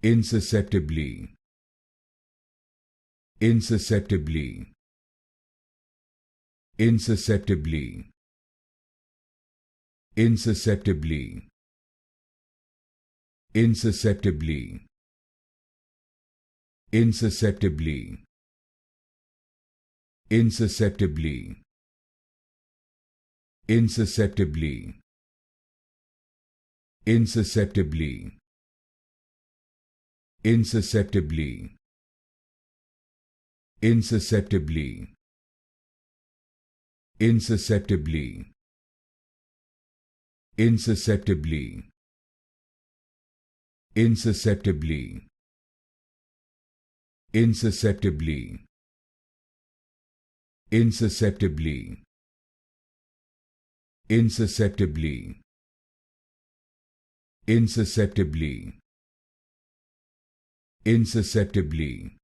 Insusceptibly. Insusceptibly. Insusceptibly. Insusceptibly. Insusceptibly. Insusceptibly. Insusceptibly. Insusceptibly. Insusceptibly. Insusceptibly. Insusceptibly. Insusceptibly. Insusceptibly. Insusceptibly. Insusceptibly. Insusceptibly. Insusceptibly. Insusceptibly. Insusceptibly.